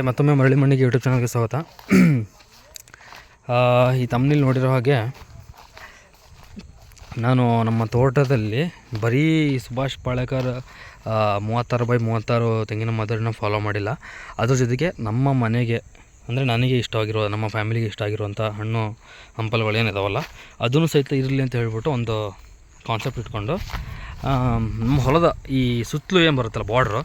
ಮತ್ತೊಮ್ಮೆ ಮರಳಿ ಮಣ್ಣಿಗೆ ಯೂಟ್ಯೂಬ್ ಚಾನಲ್ಗೆ ಸ್ವಾಗತ. ಈ ತಮ್ಮನೇಲಿ ನೋಡಿರೋ ಹಾಗೆ ನಾನು ನಮ್ಮ ತೋಟದಲ್ಲಿ ಬರೀ ಸುಭಾಷ್ ಪಾಳೇಕರ್ 36x36 ತೆಂಗಿನ ಮಾದರಿನ ಫಾಲೋ ಮಾಡಿಲ್ಲ. ಅದ್ರ ಜೊತೆಗೆ ನಮ್ಮ ಮನೆಗೆ ಅಂದರೆ ನನಗೆ ಇಷ್ಟವಾಗಿರೋ, ನಮ್ಮ ಫ್ಯಾಮಿಲಿಗೆ ಇಷ್ಟ ಆಗಿರುವಂಥ ಹಣ್ಣು ಹಂಪಲುಗಳು ಏನಿದಾವಲ್ಲ ಅದನ್ನು ಸಹಿತ ಇರಲಿ ಅಂತ ಹೇಳ್ಬಿಟ್ಟು ಒಂದು ಕಾನ್ಸೆಪ್ಟ್ ಇಟ್ಕೊಂಡು ನಮ್ಮ ಹೊಲದ ಈ ಸುತ್ತಲೂ ಏನು ಬರುತ್ತಲ್ಲ ಬಾರ್ಡ್ರು,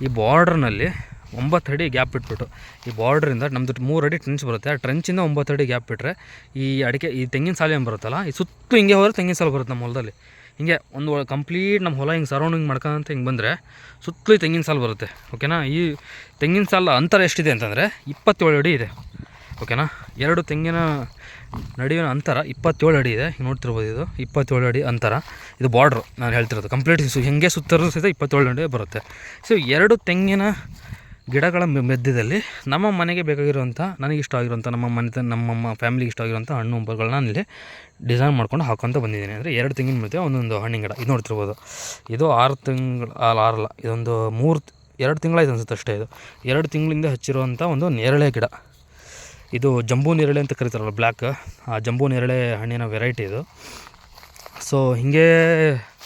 ಈ ಬಾರ್ಡ್ರ್ನಲ್ಲಿ 9 ಅಡಿ ಗ್ಯಾಪ್ ಬಿಟ್ಬಿಟ್ಟು, ಈ ಬಾರ್ಡ್ರಿಂದ ನಮ್ಮದು 3 ಅಡಿ ಟ್ರೆಂಚ್ ಬರುತ್ತೆ, ಆ ಟ್ರೆಂಚಿಂದ 9 ಅಡಿ ಗ್ಯಾಪ್ ಬಿಟ್ಟರೆ ಈ ತೆಂಗಿನ ಸಾಲು ಏನು ಬರುತ್ತಲ್ಲ, ಈ ಸುತ್ತು ಹಿಂಗೆ ಹೋದರೆ ತೆಂಗಿನ ಸಾಲು ಬರುತ್ತೆ ನಮ್ಮ ಹೊಲದಲ್ಲಿ. ಹಿಂಗೆ ಒಂದು ಕಂಪ್ಲೀಟ್ ನಮ್ಮ ಹೊಲ ಹಿಂಗೆ ಸರೌಂಡಿಂಗ್ ಮಾಡ್ಕೊಂತ ಹಿಂಗೆ ಬಂದರೆ ಸುತ್ತಲೂ ತೆಂಗಿನ ಸಾಲು ಬರುತ್ತೆ. ಓಕೆನಾ. ಈ ತೆಂಗಿನ ಸಾಲ ಅಂತರ ಎಷ್ಟಿದೆ ಅಂತಂದರೆ 27 ಅಡಿ ಇದೆ. ಓಕೆನಾ. 2 ತೆಂಗಿನ ನಡುವಿನ ಅಂತರ 27 ಅಡಿ ಇದೆ. ಹಿಂಗೆ ನೋಡ್ತಿರ್ಬೋದು, ಇದು 27 ಅಡಿ ಅಂತರ. ಇದು ಬಾರ್ಡ್ರು ನಾನು ಹೇಳ್ತಿರೋದು. ಕಂಪ್ಲೀಟ್ ಹೆಂಗೆ ಸುತ್ತರೂ ಸಹಿತ 27 ಅಡಿ ಬರುತ್ತೆ. ಸೊ 2 ತೆಂಗಿನ ಗಿಡಗಳ ಮಧ್ಯದಲ್ಲಿ ನಮ್ಮ ಮನೆಗೆ ಬೇಕಾಗಿರುವಂಥ, ನನಗಿಷ್ಟ ಆಗಿರುವಂಥ, ನಮ್ಮ ಫ್ಯಾಮಿಲಿಗೆ ಇಷ್ಟ ಆಗಿರುವಂಥ ಹಣ್ಣು ಹಂಪಲುಗಳನ್ನ ಇಲ್ಲಿ ಡಿಸೈನ್ ಮಾಡ್ಕೊಂಡು ಹಾಕ್ಕೊತ ಬಂದಿದ್ದೀನಿ. ಅಂದರೆ 2 ತೆಂಗಿನ ಮಧ್ಯೆ ಒಂದೊಂದು ಹಣ್ಣಿನ ಗಿಡ. ಇದು ನೋಡ್ತಿರ್ಬೋದು, ಇದು 6 ತಿಂಗಳು ಆರಲ್ಲ, ಇದೊಂದು 2 ತಿಂಗಳಾಯ್ತು ಅನಿಸುತ್ತೆ ಅಷ್ಟೇ. ಇದು 2 ತಿಂಗಳಿಂದ ಹಚ್ಚಿರುವಂಥ ಒಂದು ನೇರಳೆ ಗಿಡ. ಇದು ಜಂಬೂ ನೇರಳೆ ಅಂತ ಕರೀತಾರಲ್ಲ, ಬ್ಲ್ಯಾಕ್, ಆ ಜಂಬೂ ನೇರಳೆ ಹಣ್ಣಿನ ವೆರೈಟಿ ಇದು. ಸೊ ಹೀಗೆ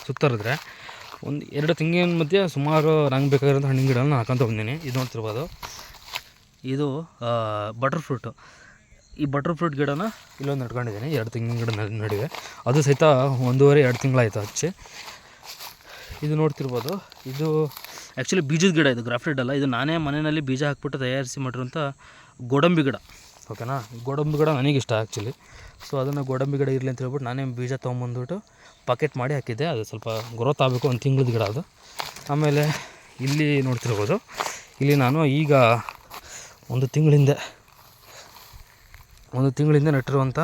ಸುತ್ತರಿದ್ರೆ 2 ತೆಂಗಿನ ಮಧ್ಯೆ ಸುಮಾರು ನಂಗೆ ಬೇಕಾಗಿರೋಂಥ ಹಣ್ಣಿನ ಗಿಡಗಳನ್ನ ಹಾಕೊಂತ ಬಂದೀನಿ. ಇದು ನೋಡ್ತಿರ್ಬೋದು, ಇದು ಬಟರ್ ಫ್ರೂಟು. ಈ ಬಟರ್ ಫ್ರೂಟ್ ಗಿಡನ ಇಲ್ಲೊಂದು ನಡ್ಕೊಂಡಿದ್ದೀನಿ 2 ತೆಂಗಿನ ಗಿಡ ನಡುವೆ. ಅದು ಸಹಿತ 1.5-2 ತಿಂಗಳಾಯಿತು ಹಚ್ಚಿ. ಇದು ನೋಡ್ತಿರ್ಬೋದು, ಇದು ಆ್ಯಕ್ಚುಲಿ ಬೀಜದ ಗಿಡ, ಇದು ಗ್ರಾಫ್ಟೆಡ್ ಅಲ್ಲ. ಇದು ನಾನೇ ಮನೆಯಲ್ಲಿ ಬೀಜ ಹಾಕ್ಬಿಟ್ಟು ತಯಾರಿಸಿ ಮಾಡಿರೋಂಥ ಗೋಡಂಬಿ ಗಿಡ. ಓಕೆನಾ. ಗೋಡಂಬಿ ಗಿಡ ನನಗಿಷ್ಟ ಆ್ಯಕ್ಚುಲಿ. ಸೊ ಅದನ್ನು ಗೋಡಂಬಿ ಗಿಡ ಇರಲಿ ಅಂತ ಹೇಳ್ಬಿಟ್ಟು ನಾನೇ ಬೀಜ ತೊಗೊಂಬಂದ್ಬಿಟ್ಟು ಪಾಕೆಟ್ ಮಾಡಿ ಹಾಕಿದ್ದೆ. ಅದು ಸ್ವಲ್ಪ ಗ್ರೋತ್ ಆಗಬೇಕು, 1 ತಿಂಗಳದ ಗಿಡ ಅದು. ಆಮೇಲೆ ಇಲ್ಲಿ ನೋಡ್ತಿರ್ಬೋದು, ಇಲ್ಲಿ ನಾನು ಈಗ 1 ತಿಂಗಳಿಂದ ನೆಟ್ಟಿರುವಂಥ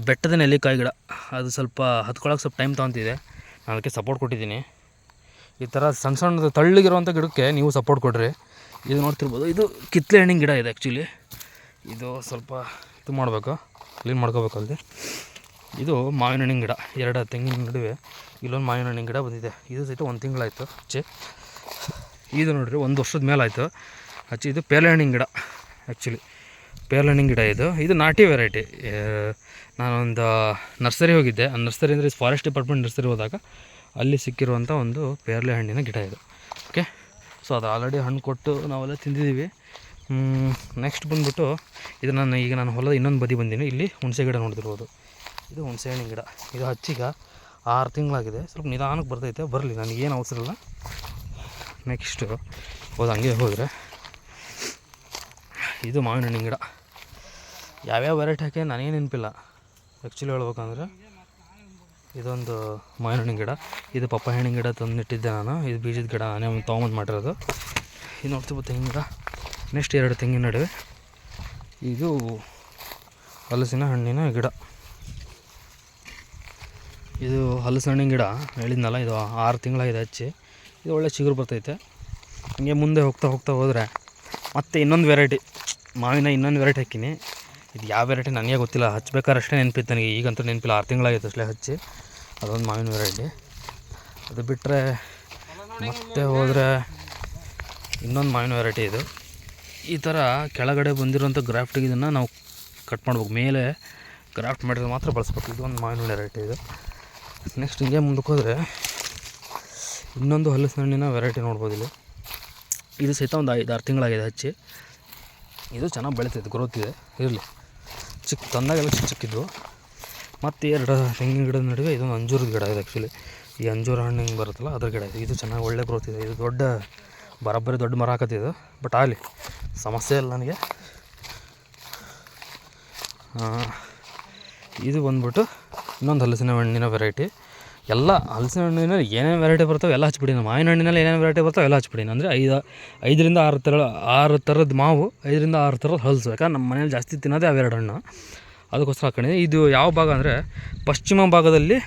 ಬೆಟ್ಟದ ನೆಲ್ಲಿಕಾಯಿ ಗಿಡ. ಅದು ಸ್ವಲ್ಪ ಹತ್ಕೊಳ್ಳೋಕೆ ಸ್ವಲ್ಪ ಟೈಮ್ ತೊಗೊತಿದೆ. ನಾನು ಅದಕ್ಕೆ ಸಪೋರ್ಟ್ ಕೊಟ್ಟಿದ್ದೀನಿ. ಈ ಥರ ಸಣ್ಣ ಸಣ್ಣದು ತಳ್ಳಗಿರುವಂಥ ಗಿಡಕ್ಕೆ ನೀವು ಸಪೋರ್ಟ್ ಕೊಡ್ರಿ. ಇದು ನೋಡ್ತಿರ್ಬೋದು, ಇದು ಕಿತ್ತಳೆ ಹಣ್ಣಿನ ಗಿಡ ಇದೆ ಆ್ಯಕ್ಚುಲಿ. ಇದು ಸ್ವಲ್ಪ ಇದು ಮಾಡಬೇಕು, ಕ್ಲೀನ್ ಮಾಡ್ಕೋಬೇಕಲ್ದೆ. ಇದು ಮಾವಿನ ಹಣ್ಣಿನ ಗಿಡ. 2 ತೆಂಗಿನ ನಡುವೆ ಇಲ್ಲೊಂದು ಮಾವಿನ ಹಣ್ಣಿನ ಗಿಡ ಬಂದಿದೆ. ಇದು ಸಹಿತ 1 ತಿಂಗಳಾಯಿತು ಹಚ್ಚಿ. ಇದು ನೋಡಿರಿ 1 ವರ್ಷದ ಮೇಲಾಯಿತು ಹಚ್ಚಿ. ಇದು ಪೇರಳೆ ಹಣ್ಣಿನ ಗಿಡ ಆ್ಯಕ್ಚುಲಿ, ಪೇರಳೆ ಹಣ್ಣಿನ ಗಿಡ ಇದು. ಇದು ನಾಟಿ ವೆರೈಟಿ. ನಾನೊಂದು ನರ್ಸರಿ ಹೋಗಿದ್ದೆ. ಆ ನರ್ಸರಿ ಅಂದರೆ ಫಾರೆಸ್ಟ್ ಡಿಪಾರ್ಟ್ಮೆಂಟ್ ನರ್ಸರಿ ಹೋದಾಗ ಅಲ್ಲಿ ಸಿಕ್ಕಿರುವಂಥ ಒಂದು ಪೇರಳೆ ಹಣ್ಣಿನ ಗಿಡ ಇದು. ಓಕೆ. ಸೊ ಅದು ಆಲ್ರೆಡಿ ಹಣ್ಣು ಕೊಟ್ಟು ನಾವೆಲ್ಲ ತಿಂದಿದ್ದೀವಿ. ನೆಕ್ಸ್ಟ್ ಬಂದುಬಿಟ್ಟು ಇದು ನಾನು ಹೊಲದ ಇನ್ನೊಂದು ಬದಿ ಬಂದೀನಿ. ಇಲ್ಲಿ ಹುಣಸೆ ಗಿಡ ನೋಡ್ತಿರ್ಬೋದು, ಇದು ಹುಣಸೆ ಹಣ್ಣಿನ ಗಿಡ. ಇದು ಹಚ್ಚೀಗ 6 ತಿಂಗಳಾಗಿದೆ. ಸ್ವಲ್ಪ ನಿಧಾನಕ್ಕೆ ಬರ್ತೈತೆ, ಬರಲಿ, ನನಗೇನು ಅವಸರ ಇಲ್ಲ. ನೆಕ್ಸ್ಟು ಹಂಗೆ ಹೋದರೆ ಇದು ಮಾವಿನ ಹಣ್ಣಿನ ಗಿಡ. ಯಾವ್ಯಾವ ವೆರೈಟಿ ಹಾಕಿ ನನಗೇನು ನೆನಪಿಲ್ಲ ಆ್ಯಕ್ಚುಲಿ ಹೇಳ್ಬೇಕಂದ್ರೆ. ಇದೊಂದು ಮಾವಿನ ಹಣ್ಣಿನ ಗಿಡ. ಇದು ಪಪ್ಪಾಯ ಹಣ್ಣಿನ ಗಿಡ ತಂದಿಟ್ಟಿದ್ದೆ ನಾನು. ಇದು ಬೀಜದ ಗಿಡ ನಾನೇ ತೊಗೊಂಬಂದು ಮಾಡಿರೋದು. ಇದು ನೋಡ್ತಿರ್ಬೋದು ತೆಂಗಿನ ಗಿಡ. ನೆಕ್ಸ್ಟ್ 2 ತೆಂಗಿನ ನಡುವೆ ಇದು ಹಲಸಿನ ಹಣ್ಣಿನ ಗಿಡ. ಇದು ಹಲಸಿನ ಹಣ್ಣಿನ ಗಿಡ ಹೇಳಿದ್ನಲ್ಲ, ಇದು 6 ತಿಂಗಳಾಗಿದೆ ಹಚ್ಚಿ. ಇದು ಒಳ್ಳೆ ಚಿಗುರು ಬರ್ತೈತೆ. ಹಂಗೆ ಮುಂದೆ ಹೋಗ್ತಾ ಹೋದರೆ ಮತ್ತು ಇನ್ನೊಂದು ವೆರೈಟಿ ಮಾವಿನ ಇನ್ನೊಂದು ವೆರೈಟಿ ಹಾಕಿನಿ. ಇದು ಯಾವ ವೆರೈಟಿ ನನಗೆ ಗೊತ್ತಿಲ್ಲ, ಹಚ್ಬೇಕಾದ್ರೆ ಅಷ್ಟೇ ನೆನಪಿತ್ತು ನನಗೆ. ಈಗಂತೂ ನೆನಪಿಲ್ಲ, 6 ತಿಂಗಳಾಗಿತ್ತು ಅಷ್ಟೇ ಹಚ್ಚಿ. ಅದೊಂದು ಮಾವಿನ ವೆರೈಟಿ. ಅದು ಬಿಟ್ಟರೆ ಮತ್ತೆ ಹೋದರೆ ಇನ್ನೊಂದು ಮಾವಿನ ವೆರೈಟಿ. ಇದು ಈ ಥರ ಕೆಳಗಡೆ ಬಂದಿರೋಂಥ ಗ್ರಾಫ್ಟಿಗೆ ಇದನ್ನು ನಾವು ಕಟ್ ಮಾಡ್ಬೇಕು. ಮೇಲೆ ಗ್ರಾಫ್ಟ್ ಮಾಡಿದ್ರೆ ಮಾತ್ರ ಬಳಸ್ಬೇಕು. ಇದು ಒಂದು ಮಾವಿನ ವೆರೈಟಿ ಇದು. ನೆಕ್ಸ್ಟ್ ಹಿಂಗೆ ಮುಂದಕ್ಕೆ ಹೋದರೆ ಇನ್ನೊಂದು ಹಲಸಿನ ಹಣ್ಣಿನ ವೆರೈಟಿ ನೋಡ್ಬೋದು ಇಲ್ಲಿ. ಇದು ಸಹಿತ ಒಂದು 5-6 ತಿಂಗಳಾಗಿದೆ ಹಚ್ಚಿ. ಇದು ಚೆನ್ನಾಗಿ ಬೆಳೀತೈತೆ, ಗ್ರೋತ್ ಇದೆ. ಇರಲಿ, ತಂದಾಗೆಲ್ಲ ಚಿಕ್ಕಿದ್ವು. ಮತ್ತು 2 ತೆಂಗಿನ ಗಿಡದ ನಡುವೆ ಇದೊಂದು ಅಂಜೂರದ ಗಿಡ ಇದೆ ಆ್ಯಕ್ಚುಲಿ. ಈ ಅಂಜೂರ ಹಣ್ಣು ಹಿಂಗೆ ಬರುತ್ತಲ್ಲ ಅದ್ರ ಗಿಡ ಇದು. ಇದು ಚೆನ್ನಾಗಿ ಒಳ್ಳೆ ಗ್ರೋತ್ ಇದೆ. ಇದು ಬರೋಬ್ಬರಿ ದೊಡ್ಡ ಮರ ಹಾಕತ್ತಿದ್ದು. ಬಟ್ ಆಗಲಿ, ಸಮಸ್ಯೆ ಇಲ್ಲ ನನಗೆ. ಇದು ಬಂದ್ಬಿಟ್ಟು ಇನ್ನೊಂದು ಹಲಸಿನ ಹಣ್ಣಿನ ವೆರೈಟಿ. ಎಲ್ಲ ಹಲಸಿನ ಹಣ್ಣಿನಲ್ಲಿ ಏನೇನು ವೆರೈಟಿ ಬರ್ತಾವೆ ಎಲ್ಲ ಹಚ್ಬಿಡಿ. ಮಾವಿನ ಹಣ್ಣಿನಲ್ಲಿ ಏನೇನು ವೆರೈಟಿ ಬರ್ತಾವೆ ಎಲ್ಲ ಹಚ್ಬಿಡಿ. ಅಂದರೆ 5ರಿಂದ 6 ಥರದ ಮಾವು, 5ರಿಂದ 6 ಥರದ ಹಲಸು. ಯಾಕಂದ್ರೆ ನಮ್ಮ ಮನೇಲಿ ಜಾಸ್ತಿ ತಿನ್ನೋದೇ ಅವೆರಡು ಹಣ್ಣು, ಅದಕ್ಕೋಸ್ಕರ ಹಾಕೊಂಡಿದ್ದೀನಿ. ಇದು ಯಾವ ಭಾಗ ಅಂದರೆ ಪಶ್ಚಿಮ ಭಾಗದಲ್ಲಿ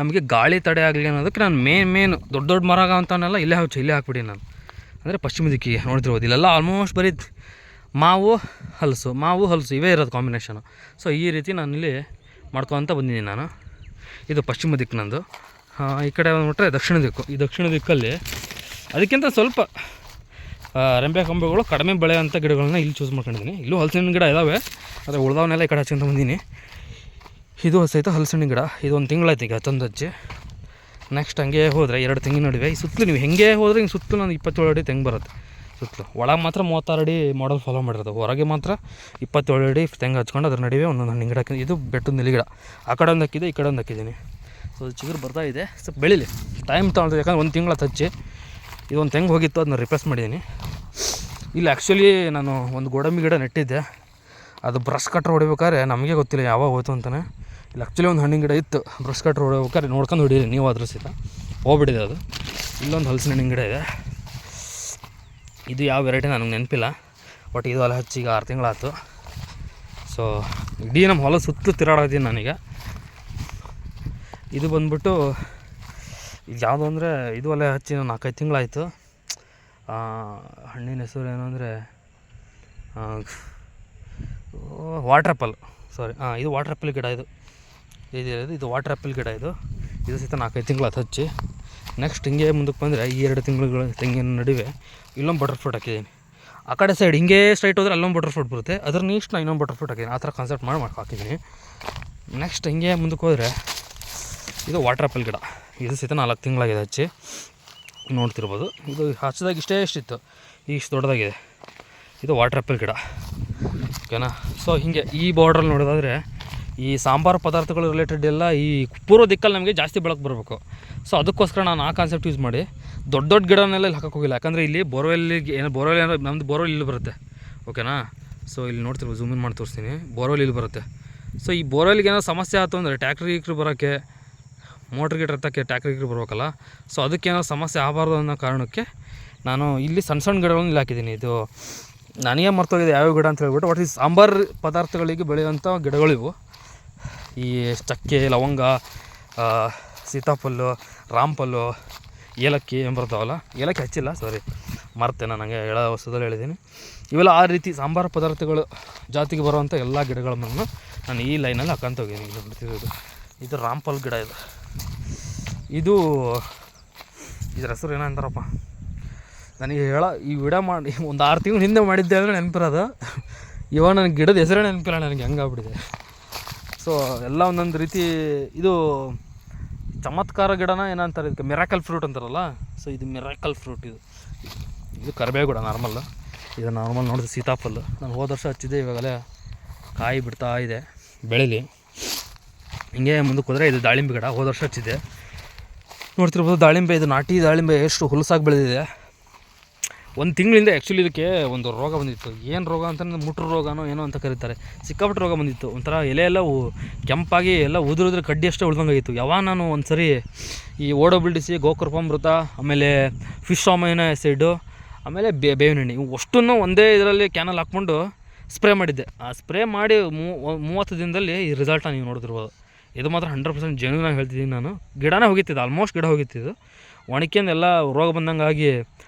ನಮಗೆ ಗಾಳಿ ತಡೆ ಆಗಲಿ ಅನ್ನೋದಕ್ಕೆ ನಾನು ಮೇನ್ ದೊಡ್ಡ ಮರ ಅಂತವನ್ನೆಲ್ಲ ಇಲ್ಲೇ ಹಾಕ್ಬಿಡಿ ನಾನು. ಅಂದರೆ ಪಶ್ಚಿಮ ದಿಕ್ಕಿಗೆ ನೋಡ್ತಿರ್ಬೋದು, ಇಲ್ಲೆಲ್ಲ ಆಲ್ಮೋಸ್ಟ್ ಬರೀ ಮಾವು ಹಲಸು ಇವೇ ಇರೋದು ಕಾಂಬಿನೇಷನು. ಸೊ ಈ ರೀತಿ ನಾನಿಲ್ಲಿ ಮಾಡ್ಕೊತ ಬಂದಿದ್ದೀನಿ ನಾನು. ಇದು ಪಶ್ಚಿಮ ದಿಕ್ಕು ನಂದು. ಈ ಕಡೆ ಬಂದುಬಿಟ್ರೆ ದಕ್ಷಿಣ ದಿಕ್ಕು. ಈ ದಕ್ಷಿಣ ದಿಕ್ಕಲ್ಲಿ ಅದಕ್ಕಿಂತ ಸ್ವಲ್ಪ ರೆಂಬೆ ಕೊಂಬೆಗಳು ಕಡಿಮೆ ಬೆಳೆಯೋಂಥ ಗಿಡಗಳನ್ನ ಇಲ್ಲಿ ಚೂಸ್ ಮಾಡ್ಕೊಂಡಿದ್ದೀನಿ. ಇಲ್ಲೂ ಹಲಸಿನ ಗಿಡ ಇದ್ದಾವೆ, ಆದರೆ ಉಳ್ದವನ್ನೆಲ್ಲ ಈ ಕಡೆ ಹಚ್ಕೊಂತ ಬಂದೀನಿ. ಇದು ಸಹಿತ ಹಲಸಿನ ಗಿಡ, ಇದು ಒಂದು ತಿಂಗಳಾಯ್ತು ಈಗ ತಂದು ಹಚ್ಚಿ. ನೆಕ್ಸ್ಟ್ ಹಂಗೆ ಹೋದರೆ 2 ತೆಂಗಿನ ನಡುವೆ ಈ ಸುತ್ತಲೂ ನೀವು ಹೆಂಗೆ ಹೋದರೆ ಹಿಂಗೆ ಸುತ್ತಲೂ ನಾನು 27 ಅಡಿ ತೆಂಗು ಬರುತ್ತೆ. ಸುತ್ತಲೂ ಒಳಗೆ ಮಾತ್ರ 36 ಅಡಿ ಮಾಡಲ್ ಫಾಲೋ ಮಾಡಿರೋದು, ಹೊರಗೆ ಮಾತ್ರ 27 ಅಡಿ ತೆಂಗು ಹಚ್ಕೊಂಡು ಅದ್ರ ನಡುವೆ ಒಂದೊಂದು ಹಣ್ಣಿನ ಗಿಡ ಹಾಕಿದ್ದೀನಿ. ಇದು ಬೆಟ್ಟದ ನೆಲ್ಲಿ ಗಿಡ, ಆ ಕಡೆ ಒಂದು ಹಾಕಿದೆ, ಈ ಕಡೆ ಒಂದು ಹಾಕಿದ್ದೀನಿ. ಸೊ ಚಿಗುರು ಬರ್ತಾ ಇದೆ, ಸ್ವಲ್ಪ ಬೆಳೀಲಿ, ಟೈಮ್ ತೊಗೊಳ್ತದೆ. ಯಾಕಂದ್ರೆ 1 ತಿಂಗಳ ಹಚ್ಚಿ ಇದೊಂದು ತೆಂಗು ಹೋಗಿತ್ತು, ಅದನ್ನ ರಿಪ್ಲೇಸ್ ಮಾಡಿದ್ದೀನಿ. ಇಲ್ಲಿ ಆ್ಯಕ್ಚುಲಿ ನಾನು ಒಂದು ಗೋಡಂಬಿ ಗಿಡ ನೆಟ್ಟಿದ್ದೆ, ಅದು ಬ್ರಷ್ ಕಟ್ರ್ ಹೊಡಿಬೇಕಾದ್ರೆ ನಮಗೆ ಗೊತ್ತಿಲ್ಲ ಯಾವಾಗ ಹೋಯ್ತು ಅಂತಲೇ. ಇಲ್ಲಿ ಆ್ಯಕ್ಚುಲಿ ಒಂದು ಹಣ್ಣಿನ ಗಿಡ ಇತ್ತು, ಬ್ರಷ್ ಕಟ್ರ್ ಹೊಡಿಬೇಕಾದ್ರೆ ನೋಡ್ಕೊಂಡು ಹೊಡೀರಿ ನೀವು, ಅದ್ರ ಸಹಿತ ಹೋಗ್ಬಿಟ್ಟಿದೆ ಅದು. ಇಲ್ಲೊಂದು ಹಲಸಿನ ಹಣ್ಣಿನ ಗಿಡ ಇದೆ, ಇದು ಯಾವ ವೆರೈಟಿ ನನಗೆ ನೆನಪಿಲ್ಲ, ಬಟ್ ಇದು ಅಲ್ಲ ಹಚ್ಚಿ ಈಗ 6 ತಿಂಗಳಾಯ್ತು. ಸೊ ಇಡೀ ನಮ್ಮ ಹೊಲ ಸುತ್ತಲೂ ತಿರುಗಾಡಿದ್ದೀನಿ ನಾನೀಗ. ಇದು ಬಂದ್ಬಿಟ್ಟು ಇದು ಯಾವುದು ಅಂದರೆ ಇದು ಅಲ್ಲೇ ಹಚ್ಚಿ 4-5 ತಿಂಗಳಾಯಿತು. ಹಣ್ಣಿನ ಹೆಸರು ಏನು ಅಂದರೆ ವಾಟ್ರ್ ಆ್ಯಪಲ್, ಸಾರಿ ಇದು ವಾಟ್ರ್ ಆ್ಯಪಲ್ ಗಿಡ. ಇದು ವಾಟ್ರ್ ಆ್ಯಪಲ್ ಗಿಡ, ಇದು ಸಹಿತ 4-5 ತಿಂಗಳಾಯ್ತು ಹಚ್ಚಿ. ನೆಕ್ಸ್ಟ್ ಹಿಂಗೆ ಮುಂದಕ್ಕೆ ಬಂದರೆ ಈ 2 ತಿಂಗಳ ತೆಂಗಿನ ನಡುವೆ ಇಲ್ಲೊಂದು ಬಟರ್ ಫ್ರೂಟ್ ಹಾಕಿದ್ದೀನಿ. ಆ ಕಡೆ ಸೈಡ್ ಹಿಂಗೆ ಸ್ಟ್ರೈಟ್ ಹೋದರೆ ಅಲ್ಲೊಂದು ಬಟರ್ ಫ್ರೂಟ್ ಬರುತ್ತೆ, ಅದ್ರ ನೆಕ್ಸ್ಟ್ ನಾನು ಇನ್ನೊಂದು ಬಟರ್ ಫ್ರೂಟ್ ಹಾಕಿದ್ದೀನಿ. ಆ ಥರ ಕಾನ್ಸೆಪ್ಟ್ ಮಾಡಿ ಹಾಕಿದ್ದೀನಿ. ನೆಕ್ಸ್ಟ್ ಹಿಂಗೆ ಮುಂದಕ್ಕೆ ಹೋದರೆ ಇದು ವಾಟ್ರ್ ಆ್ಯಪಲ್ ಗಿಡ, ಇದು ಸಹಿತ 4 ತಿಂಗಳಾಗಿದೆ ಹಚ್ಚಿ, ನೋಡ್ತಿರ್ಬೋದು. ಇದು ಹಚ್ಚಿದಾಗ ಎಷ್ಟಿತ್ತು, ಇಷ್ಟು ದೊಡ್ಡದಾಗಿದೆ. ಇದು ವಾಟ್ರ್ ಆ್ಯಪಲ್ ಗಿಡ, ಓಕೆನಾ. ಸೊ ಹೀಗೆ ಈ ಬಾರ್ಡ್ರಲ್ಲಿ ನೋಡೋದಾದರೆ ಈ ಸಾಂಬಾರು ಪದಾರ್ಥಗಳು ರಿಲೇಟೆಡ್ ಎಲ್ಲ ಈ ಪೂರ್ವ ದಿಕ್ಕಲ್ಲಿ ನಮಗೆ ಜಾಸ್ತಿ ಬೆಳಕು ಬರಬೇಕು. ಸೊ ಅದಕ್ಕೋಸ್ಕರ ನಾನು ಆ ಕಾನ್ಸೆಪ್ಟ್ ಯೂಸ್ ಮಾಡಿ ದೊಡ್ಡ ಗಿಡನೆಲ್ಲ ಇಲ್ಲಿ ಹಾಕೋಕೆ ಹೋಗಿಲ್ಲ. ಯಾಕಂದರೆ ಇಲ್ಲಿ ಬೋರ್ವೆಲ್ಲಿಗೆ ಬೋರ್ವೆಲ್ ಏನಾದ್ರು ನಮ್ಮದು ಬೋರ್ವೆಲ್ ಇಲ್ಲಿ ಬರುತ್ತೆ, ಓಕೆನಾ. ಸೊ ಇಲ್ಲಿ ನೋಡ್ತಿರ್ಬೋದು, ಝೂಮ್ ಇನ್ ಮಾಡಿ ತೋರಿಸ್ತೀನಿ, ಬೋರ್ವೆಲ್ ಇಲ್ಲಿ ಬರುತ್ತೆ. ಸೊ ಈ ಬೋರ್ವೆಲ್ಗೆ ಏನಾದ್ರು ಸಮಸ್ಯೆ ಆಯಿತು ಅಂದರೆ ಟ್ಯಾಕ್ಟ್ರಿ ಬರೋಕ್ಕೆ, ಮೋಟ್ರ್ ಗಿಟ್ರ್ ಎತ್ತಕ್ಕೆ ಟ್ಯಾಕ್ಟ್ರಿ ಬರಬೇಕಲ್ಲ. ಸೊ ಅದಕ್ಕೇನೋ ಸಮಸ್ಯೆ ಆಗಬಾರ್ದು ಅನ್ನೋ ಕಾರಣಕ್ಕೆ ನಾನು ಇಲ್ಲಿ ಸಣ್ಣ ಗಿಡಗಳನ್ನ ಇಲ್ಲಿ ಹಾಕಿದ್ದೀನಿ. ಇದು ನನಗೆ ಮರ್ತೋಗಿದೆ ಯಾವ್ಯಾವ ಗಿಡ ಅಂತ ಹೇಳ್ಬಿಟ್ಟು, ಬಟ್ ಈ ಸಾಂಬಾರು ಪದಾರ್ಥಗಳಿಗೆ ಬೆಳೆಯುವಂಥ ಗಿಡಗಳಿವು. ಈ ಚಕ್ಕೆ, ಲವಂಗ, ಸೀತಾಫಲ್ಲು, ರಾಮಫಲ್ಲು, ಏಲಕ್ಕಿ ಬರ್ತಾವಲ್ಲ, ಏಲಕ್ಕಿ ಹಚ್ಚಿಲ್ಲ, ಸಾರಿ ಮರ್ತೆ, ನನಗೆ ಹೇಳೋ ವಸ್ತುದಲ್ಲಿ ಹೇಳಿದ್ದೀನಿ. ಇವೆಲ್ಲ ಆ ರೀತಿ ಸಾಂಬಾರು ಪದಾರ್ಥಗಳು ಜಾತಿಗೆ ಬರುವಂಥ ಎಲ್ಲ ಗಿಡಗಳನ್ನು ನಾನು ಈ ಲೈನಲ್ಲಿ ಹಾಕಂತ ಹೋಗಿದ್ದೀನಿ. ಇದು ರಾಮಫಲ್ ಗಿಡ, ಇದು ಇದ್ರ ಹೆಸರು ಏನೋ ಅಂತಾರಪ್ಪ, ನನಗೆ ಈ ವಿಡಿಯೋ ಮಾಡಿ ಒಂದು 6 ತಿಂಗಳು ಹಿಂದೆ ಮಾಡಿದ್ದೆ ಅಂದರೆ ನೆನಪಿರೋದು, ಇವಾಗ ನನಗೆ ಗಿಡದ ಹೆಸರೇ ನೆನಪಿಲ್ಲ, ನನಗೆ ಹೆಂಗಾಗ್ಬಿಟ್ಟಿದೆ. ಸೊ ಎಲ್ಲ ಒಂದೊಂದು ರೀತಿ. ಇದು ಚಮತ್ಕಾರ ಗಿಡನ ಏನಂತಾರೆ, ಇದಕ್ಕೆ ಮಿರಾಕಲ್ ಫ್ರೂಟ್ ಅಂತಾರಲ್ಲ. ಸೊ ಇದು ಮಿರಾಕಲ್ ಫ್ರೂಟ್. ಇದು ಕರಿಬೇವು ಗಿಡ ನಾರ್ಮಲ್. ಇದು ನಾರ್ಮಲ್ ನೋಡಿದ್ರೆ ಸೀತಾಫಲ್ ನಾನು ಹೋದ ವರ್ಷ ಹಚ್ಚಿದ್ದೆ, ಇವಾಗಲೇ ಕಾಯಿ ಬಿಡ್ತಾ ಇದೆ, ಬೆಳೀಲಿ. ಹಿಂಗೆ ಮುಂದಕ್ಕೆ ಹೋದರೆ ಇದು ದಾಳಿಂಬೆ ಗಿಡ, ಹೋದ ವರ್ಷ ಹಚ್ಚಿದ್ದೆ, ನೋಡ್ತಿರ್ಬೋದು. ದಾಳಿಂಬೆ, ಇದು ನಾಟಿ ದಾಳಿಂಬೆ ಎಷ್ಟು ಹುಲಸಾಗಿ ಬೆಳೆದಿದೆ. 1 ತಿಂಗಳಿಂದ ಆ್ಯಕ್ಚುಲಿ ಇದಕ್ಕೆ ಒಂದು ರೋಗ ಬಂದಿತ್ತು. ಏನು ರೋಗ ಅಂತಂದ್ರೆ ಮುಟ್ರು ರೋಗನೋ ಏನೋ ಅಂತ ಕರೀತಾರೆ. ಸಿಕ್ಕಾಪಟ್ಟೆ ರೋಗ ಬಂದಿತ್ತು, ಒಂಥರ ಎಲೆ ಎಲ್ಲ ಕೆಂಪಾಗಿ ಎಲ್ಲ ಉದುರಿದ್ರೆ ಕಡ್ಡಿ ಅಷ್ಟೇ ಉಳ್ದಂಗಾಗಿತ್ತು. ಯಾವಾಗ ನಾನು ಒಂದು ಸರಿ ಈ ಓಡೋಬಿಲ್ಡಿಸಿ, ಗೋಕೃಪಾಮೃತ, ಆಮೇಲೆ ಫಿಶ್ ಅಮೈನೋ ಆ್ಯಸಿಡ್ಡು, ಆಮೇಲೆ ಬೇವಿನ ಎಣ್ಣೆ, ಇವು ಅಷ್ಟನ್ನು ಒಂದೇ ಇದರಲ್ಲಿ ಕ್ಯಾನಲ್ಲಿ ಹಾಕ್ಕೊಂಡು ಸ್ಪ್ರೇ ಮಾಡಿದ್ದೆ. ಆ ಸ್ಪ್ರೇ ಮಾಡಿ 30 ದಿನದಲ್ಲಿ ಈ ರಿಸಲ್ಟನ್ನು ನೀವು ನೋಡ್ತಿರ್ಬೋದು. ಇದು ಮಾತ್ರ 100% ಜೆನ್ಯೂನಾಗಿ ಹೇಳ್ತಿದ್ದೀನಿ ನಾನು. ಗಿಡನೇ ಹೋಗಿತ್ತಿದ್ದು, ಆಲ್ಮೋಸ್ಟ್ ಗಿಡ ಹೋಗಿತ್ತಿದ್ದು, ಒಣಕ್ಯಂದು ಎಲ್ಲ ರೋಗ ಬಂದಂಗಾಗಿ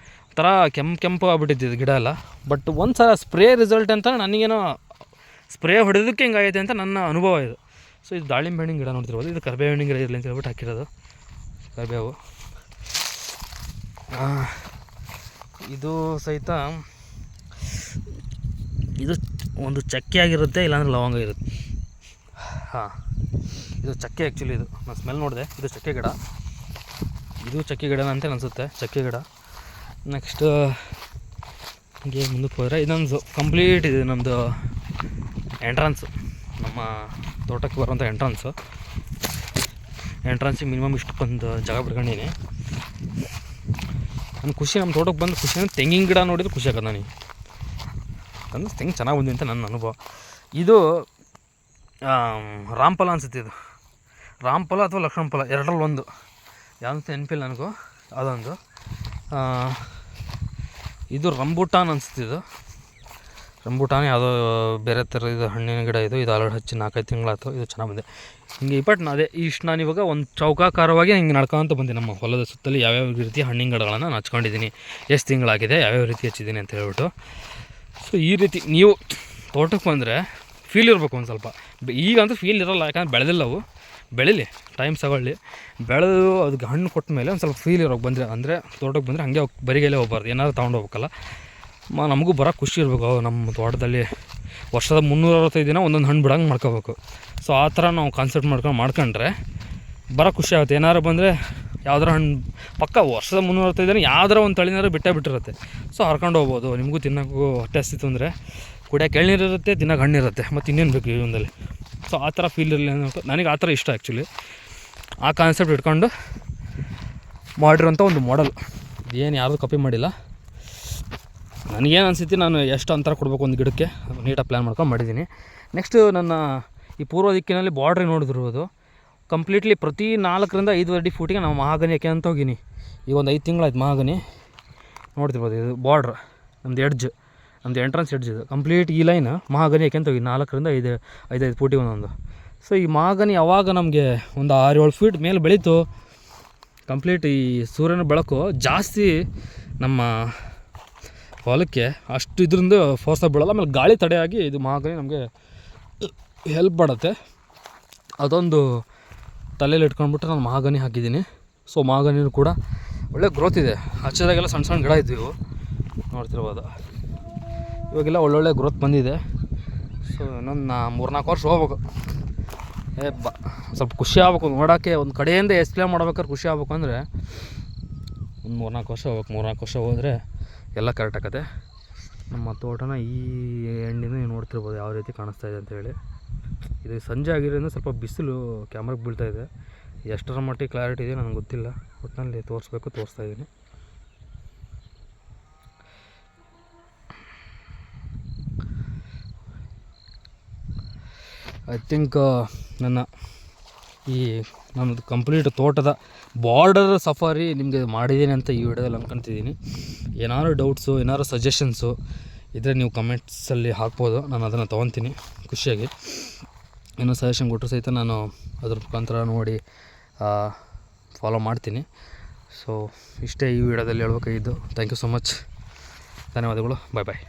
ಥರ ಕೆಂಪು ಆಗ್ಬಿಟ್ಟಿದ್ದು ಗಿಡ ಎಲ್ಲ. ಬಟ್ ಒಂದು ಸಲ ಸ್ಪ್ರೇ ರಿಸಲ್ಟ್ ಅಂತ ನನಗೇನೋ ಸ್ಪ್ರೇ ಹೊಡೆಯೋದಕ್ಕೆ ಹಿಂಗಾಗೈತೆ ಅಂತ ನನ್ನ ಅನುಭವ ಇದು. ಸೊ ಇದು ದಾಳಿಂಬೆ ಹಣ್ಣಿನ ಗಿಡ ನೋಡ್ತಿರ್ಬೋದು. ಇದು ಕರಿಬೇವು ಹಣ್ಣಿನ ಗಿಡ ಇರಲಿ ಅಂತ ಹೇಳ್ಬಿಟ್ಟು ಹಾಕಿರೋದು ಕರಿಬೇವು. ಇದು ಸಹಿತ ಇದು ಒಂದು ಚಕ್ಕೆ ಆಗಿರುತ್ತೆ, ಇಲ್ಲಾಂದ್ರೆ ಲವಂಗ ಇರುತ್ತೆ. ಇದು ಚಕ್ಕೆ ಆ್ಯಕ್ಚುಲಿ. ಇದು ನಾನು ಸ್ಮೆಲ್ ನೋಡಿದೆ, ಇದು ಚಕ್ಕೆ ಗಿಡ. ಇದು ಚಕ್ಕೆ ಗಿಡನ ಅಂತ ಅನಿಸುತ್ತೆ, ಚಕ್ಕೆ ಗಿಡ. ನೆಕ್ಸ್ಟ್ ಹೀಗೆ ಮುಂದಕ್ಕೆ ಹೋದರೆ ಇದೊಂದು ಕಂಪ್ಲೀಟ್ ಇದೆ ನಮ್ಮದು ಎಂಟ್ರನ್ಸು, ನಮ್ಮ ತೋಟಕ್ಕೆ ಬರುವಂಥ ಎಂಟ್ರನ್ಸಿಗೆ ಮಿನಿಮಮ್ ಇಷ್ಟು ಒಂದು ಜಾಗ ಬಿಡ್ಕೊಂಡಿನಿ. ನನ್ನ ಖುಷಿ, ನಮ್ಮ ತೋಟಕ್ಕೆ ಬಂದು ಖುಷಿ ಅಂದರೆ ತೆಂಗಿನ ಗಿಡ ನೋಡಿದ್ರೆ ಖುಷಿ ಆಗೋದು ನನಗೆ. ಅಂದರೆ ತೆಂಗು ಚೆನ್ನಾಗಿ ಬಂದಿದೆ ಅಂತ ನನ್ನ ಅನುಭವ. ಇದು ರಾಮಫಲ ಅನಿಸುತ್ತೆ. ಇದು ರಾಮಫಲ ಅಥವಾ ಲಕ್ಷ್ಮಣ ಫಲ, ಎರಡರಲ್ಲಿ ಒಂದು, ಯಾವಂತ ನೆನಪಿಲ್ಲ ನನಗೂ. ಅದೊಂದು ಇದು ರಂಬೂಟಾನ್ ಅನಿಸುತ್ತೆ. ಇದು ರಂಬೂಟಾನ್ ಯಾವುದೋ ಬೇರೆ ಥರ ಇದು ಹಣ್ಣಿನ ಗಿಡ. ಇದು ಆಲ್ರೆಡಿ ಹಚ್ಚಿ 4-5 ತಿಂಗಳಾಯ್ತು. ಇದು ಚೆನ್ನಾಗಿ ಬಂದೆ. ಹಿಂಗೆ ಅದೇ ಇಷ್ಟು ನಾನು ಇವಾಗ ಒಂದು ಚೌಕಾಕಾರವಾಗಿ ಹಿಂಗೆ ನಡ್ಕೊತ ಬಂದೆ. ನಮ್ಮ ಹೊಲದ ಸುತ್ತಲೂ ಯಾವ್ಯಾವ ರೀತಿ ಹಣ್ಣಿನ ಗಿಡಗಳನ್ನು ನಾನು ಹಚ್ಕೊಂಡಿದ್ದೀನಿ, ಎಷ್ಟು ತಿಂಗಳಾಗಿದೆ, ಯಾವ್ಯಾವ ರೀತಿ ಹಚ್ಚಿದ್ದೀನಿ ಅಂತ ಹೇಳ್ಬಿಟ್ಟು. ಸೊ ಈ ರೀತಿ ನೀವು ತೋಟಕ್ಕೆ ಬಂದರೆ ಫೀಲ್ ಇರಬೇಕು ಒಂದು ಸ್ವಲ್ಪ. ಈಗಂತೂ ಫೀಲ್ ಇರೋಲ್ಲ, ಯಾಕಂದ್ರೆ ಬೆಳೆದಿಲ್ಲವು. ಬೆಳೀಲಿ, ಟೈಮ್ ತಗೊಳ್ಳಿ, ಬೆಳೆದು ಅದಕ್ಕೆ ಹಣ್ಣು ಕೊಟ್ಟ ಮೇಲೆ ಒಂದು ಸ್ವಲ್ಪ ಫೀಲ್ ಇರೋಕೆ ಬಂದರೆ, ಅಂದರೆ ತೋಟಕ್ಕೆ ಬಂದರೆ ಹಾಗೆ ಬರಿಗೈಲೇ ಹೋಗ್ಬಾರ್ದು, ಏನಾದರೂ ತೊಗೊಂಡು ಹೋಗ್ಬೇಕಲ್ಲ. ನಮಗೂ ಬರೋ ಖುಷಿ ಇರಬೇಕು. ನಮ್ಮ ತೋಟದಲ್ಲಿ ವರ್ಷದ 365 ದಿನ ಒಂದೊಂದು ಹಣ್ಣು ಬಿಡಂಗೆ ಮಾಡ್ಕೋಬೇಕು. ಸೊ ಆ ಥರ ನಾವು ಕಾನ್ಸೆಪ್ಟ್ ಮಾಡ್ಕೊಂಡ್ರೆ ಬರೋ ಖುಷಿ ಆಗುತ್ತೆ. ಏನಾರು ಬಂದರೆ ಯಾವ್ದಾರ ಹಣ್ಣು ಪಕ್ಕ ವರ್ಷದ 365 ದಿನ ಯಾವ್ದಾರ ಒಂದು ತಳಿನಾರು ಬಿಟ್ಟಿರುತ್ತೆ. ಸೊ ಹರ್ಕೊಂಡು ಹೋಗ್ಬೋದು. ನಿಮಗೂ ತಿನ್ನೋಕ್ಕೂ ಹೊಟ್ಟೆ ಹಸಿತು ಅಂದರೆ ಕುಡಿಯೋಕೆ ಎಳ್ನೀರು ಇರುತ್ತೆ, ತಿನ್ನೋಕೆ ಹಣ್ಣಿರುತ್ತೆ, ಮತ್ತು ಇನ್ನೇನು ಬೇಕು ಜೀವನದಲ್ಲಿ. ಸೊ ಆ ಥರ ಫೀಲ್ ಇರಲಿ ಅನ್ನೋ ನನಗೆ ಆ ಥರ ಇಷ್ಟ ಆ್ಯಕ್ಚುಲಿ. ಆ ಕಾನ್ಸೆಪ್ಟ್ ಇಟ್ಕೊಂಡು ಮಾಡಿರೋಂಥ ಒಂದು ಮಾಡೆಲ್. ಏನು ಯಾರ್ದು ಕಾಪಿ ಮಾಡಿಲ್ಲ. ನನಗೇನು ಅನಿಸುತ್ತೆ, ನಾನು ಎಷ್ಟು ಅಂತರ ಕೊಡಬೇಕು ಒಂದು ಗಿಡಕ್ಕೆ ನೀಟಾಗಿ ಪ್ಲ್ಯಾನ್ ಮಾಡ್ಕೊಂಡು ಮಾಡಿದ್ದೀನಿ. ನೆಕ್ಸ್ಟು ನನ್ನ ಈ ಪೂರ್ವ ದಿಕ್ಕಿನಲ್ಲಿ ಬಾರ್ಡ್ರಿ ನೋಡಿದಿರ್ಬೋದು, ಕಂಪ್ಲೀಟ್ಲಿ ಪ್ರತಿ 4 ರಿಂದ 5 ಅಡಿ ಫೂಟಿಗೆ ನಾವು ಮಹಾಗನಿ ಯಾಕೆ ಅಂತ ಹೋಗಿನಿ. ಈಗ ಒಂದು 5 ತಿಂಗಳಾಯ್ತು ಮಹಾಗನಿ ನೋಡ್ತಿರ್ಬೋದು. ಇದು ಬಾರ್ಡ್ರ್ ನಮ್ಮದು ಎಡ್ಜ್, ನಮ್ಮದು ಎಂಟ್ರೆನ್ಸ್ ಎಡ್ಜ್. ಇದು ಕಂಪ್ಲೀಟ್ ಈ ಲೈನ್ ಮಹಾಗನಿ ಯಾಕೆ ಅಂತ ಹೋಗಿ 4 ರಿಂದ 5 ಫೂಟಿಗೆ ಒಂದೊಂದು. ಸೊ ಈ ಮಹಾಗನಿ ಯಾವಾಗ ನಮಗೆ ಒಂದು 6-7 ಫೀಟ್ ಮೇಲೆ ಬೆಳೀತು, ಕಂಪ್ಲೀಟ್ ಈ ಸೂರ್ಯನ ಬೆಳಕು ಜಾಸ್ತಿ ನಮ್ಮ ಹೊಲಕ್ಕೆ ಅಷ್ಟು ಇದರಿಂದ ಫೋರ್ಸಾಗಿ ಬೀಳಲ್ಲ. ಆಮೇಲೆ ಗಾಳಿ ತಡೆಯಾಗಿ ಇದು ಮಹಾಗನಿ ನಮಗೆ ಹೆಲ್ಪ್ ಮಾಡುತ್ತೆ. ಅದೊಂದು ತಲೆಯಲ್ಲಿ ಇಟ್ಕೊಂಡ್ಬಿಟ್ಟು ನಾನು ಮಹಾಗನಿ ಹಾಕಿದ್ದೀನಿ. ಸೊ ಮಹಾಗನಿನೂ ಕೂಡ ಒಳ್ಳೆ ಗ್ರೋತ್ ಇದೆ. ಹಚ್ಚಿದಾಗೆಲ್ಲ ಸಣ್ಣ ಸಣ್ಣ ಗಿಡ ಇದ್ವು, ನೋಡ್ತಿರ್ಬೋದು. ಇವಾಗೆಲ್ಲ ಒಳ್ಳೊಳ್ಳೆ ಗ್ರೋತ್ ಬಂದಿದೆ. ಸೊ ಇನ್ನೊಂದು 3-4 ವರ್ಷ ಹೋಗ್ಬೇಕು. ಸ್ವಲ್ಪ ಖುಷಿ ಆಗ್ಬೇಕು ನೋಡೋಕ್ಕೆ. ಒಂದು ಕಡೆಯಿಂದ ಎಕ್ಸ್ಪ್ಲೇನ್ ಮಾಡ್ಬೇಕಾದ್ರೆ ಖುಷಿ ಆಗ್ಬೇಕು ಅಂದರೆ ಒಂದು 3-4 ವರ್ಷ ಹೋಗ್ಬೇಕು. 3-4 ವರ್ಷ ಹೋದರೆ ಎಲ್ಲ ಕರೆಕ್ಟ್ ಆಗುತ್ತೆ. ನಮ್ಮ ತೋಟನ ಈ ಎಣ್ಣಿನ ನೀವು ನೋಡ್ತಿರ್ಬೋದು ಯಾವ ರೀತಿ ಕಾಣಿಸ್ತಾ ಇದೆ ಅಂತೇಳಿ. ಇದು ಸಂಜೆ ಆಗಿರೋದ್ರಿಂದ ಸ್ವಲ್ಪ ಬಿಸಿಲು ಕ್ಯಾಮ್ರಾಗೆ ಬೀಳ್ತಾಯಿದೆ. ಎಷ್ಟರ ಮಟ್ಟಿಗೆ ಕ್ಲಾರಿಟಿ ಇದೆ ನನಗೆ ಗೊತ್ತಿಲ್ಲ. ಒಟ್ಟಿನಲ್ಲಿ ತೋರಿಸ್ತಾ ಇದ್ದೀನಿ. ಐ ಥಿಂಕ್ ನಮ್ಮದು ಕಂಪ್ಲೀಟ್ ತೋಟದ ಬಾರ್ಡರ್ ಸಫಾರಿ ನಿಮಗೆ ಮಾಡಿದ್ದೀನಿ ಅಂತ ಈ ವಿಡಿಯೋದಲ್ಲಿ ಅಂದ್ಕೊತಿದ್ದೀನಿ. ಏನಾದ್ರು ಡೌಟ್ಸು, ಏನಾದ್ರು ಸಜೆಷನ್ಸು ಇದ್ದರೆ ನೀವು ಕಮೆಂಟ್ಸಲ್ಲಿ ಹಾಕ್ಬೋದು. ನಾನು ಅದನ್ನು ತೊಗೊತೀನಿ ಖುಷಿಯಾಗಿ. ಏನೋ ಸಜೆಷನ್ ಕೊಟ್ಟರು ಸಹಿತ ನಾನು ಅದ್ರ ಮುಖಾಂತರ ನೋಡಿ ಫಾಲೋ ಮಾಡ್ತೀನಿ. ಸೊ ಇಷ್ಟೇ ಈ ವಿಡಿಯೋದಲ್ಲಿ ಹೇಳ್ಬೇಕಾಗಿದ್ದು. Thank you so much. ಧನ್ಯವಾದಗಳು. ಬಾಯ್ ಬಾಯ್.